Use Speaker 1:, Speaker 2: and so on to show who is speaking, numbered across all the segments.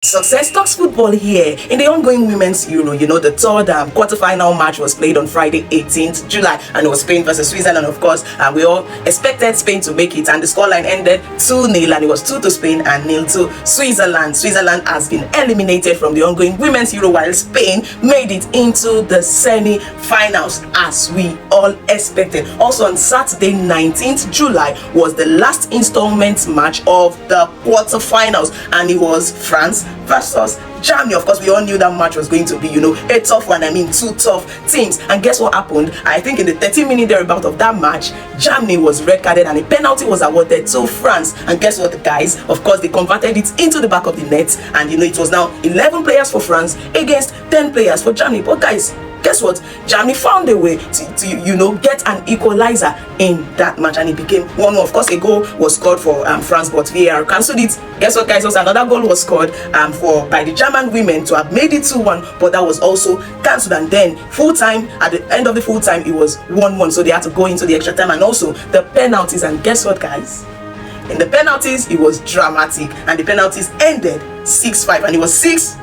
Speaker 1: Success talks football here. In the ongoing Women's Euro, the third quarter-final match was played on Friday 18th July, and it was Spain versus Switzerland, of course, and we all expected Spain to make it, and the scoreline ended 2-0, and it was 2 to Spain and 0 to Switzerland. Switzerland has been eliminated from the ongoing Women's Euro, while Spain made it into the semi-finals as we all expected. Also on Saturday 19th July was the last installment match of the quarter-finals, and it was France versus Germany. Of course, we all knew that match was going to be, a tough one. I mean, two tough teams. And guess what happened? I think in the 30-minute thereabout of that match, Germany was red carded and a penalty was awarded to France. And guess what, guys? Of course, they converted it into the back of the net, and it was now 11 players for France against 10 players for Germany. But guys, guess what? Germany found a way to get an equalizer in that match, and it became 1-1. Of course, a goal was scored for France, but VAR cancelled it. Guess what, guys? Also, another goal was scored by the German women to have made it 2-1, but that was also cancelled. And then full time, at the end of the full time, it was 1-1, so they had to go into the extra time and also the penalties. And guess what, guys? In the penalties, it was dramatic, and the penalties ended 6-5, and it was 6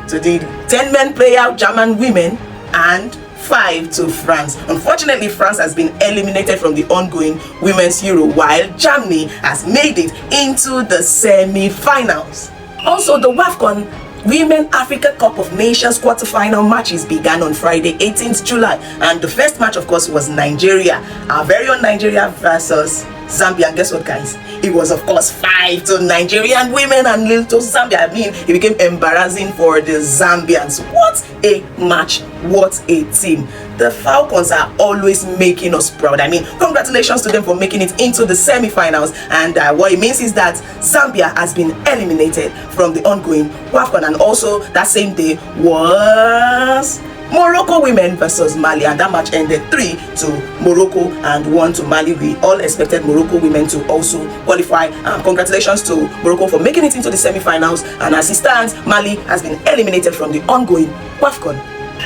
Speaker 1: to the 10-man player German women and 5 to France. Unfortunately, France has been eliminated from the ongoing Women's Euro, while Germany has made it into the semi-finals. Also, the WAFCON Women Africa Cup of Nations quarter-final matches began on Friday 18th July, and the first match, of course, was Nigeria, our very own Nigeria versus Zambia. And guess what, guys? It was, of course, 5 to Nigerian women and 0 to Zambia. I mean, it became embarrassing for the Zambians. What a match, what a team. The Falcons are always making us proud. I mean, congratulations to them for making it into the semi-finals. And what it means is that Zambia has been eliminated from the ongoing WAFCON. And also, that same day was Morocco women versus Mali, and that match ended 3 to Morocco and 1 to Mali. We all expected Morocco women to also qualify. Congratulations to Morocco for making it into the semi-finals, and as it stands, Mali has been eliminated from the ongoing WAFCON.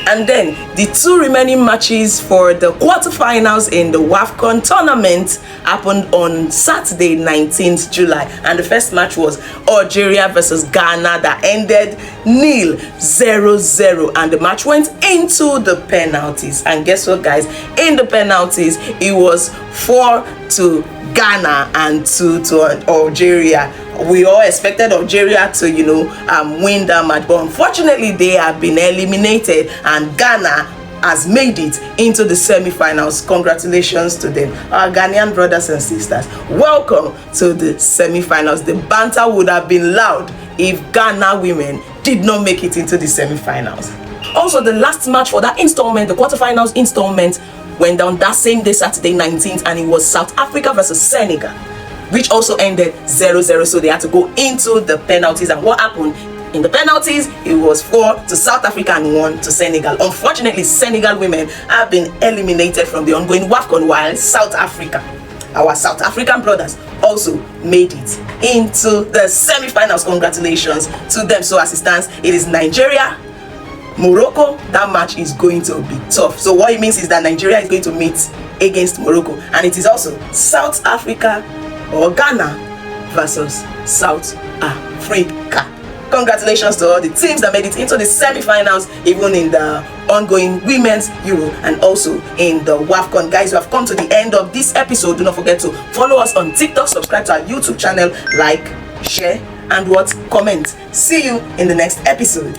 Speaker 1: And then the 2 remaining matches for the quarterfinals in the WAFCON tournament happened on Saturday 19th July, and the first match was Algeria versus Ghana that ended 0-0, and the match went into the penalties. And guess what, guys? In the penalties, it was 4 to Ghana and 2 to Algeria. We all expected Algeria to win that match, but unfortunately they have been eliminated, and Ghana has made it into the semi-finals. Congratulations to them, our Ghanaian brothers and sisters. Welcome to the semi-finals. The banter would have been loud if Ghana women did not make it into the semi-finals. Also, the last match for that installment, the quarterfinals installment, went down that same day, Saturday 19th, and it was South Africa versus Senegal, which also ended 0-0, so they had to go into the penalties. And what happened in the penalties? It was 4 to South Africa and 1 to Senegal. Unfortunately, Senegal women have been eliminated from the ongoing WAFCON, while South Africa, our South African brothers, also made it into the semi-finals. Congratulations to them. So as it stands, it is Nigeria, Morocco. That match is going to be tough. So what it means is that Nigeria is going to meet against Morocco, and it is also South Africa or Ghana versus South Africa. Congratulations to all the teams that made it into the semi-finals, even in the ongoing Women's Euro and also in the WAFCON. Guys, we have come to the end of this episode. Do not forget to follow us on TikTok, subscribe to our YouTube channel, like, share, and comment. See you in the next episode.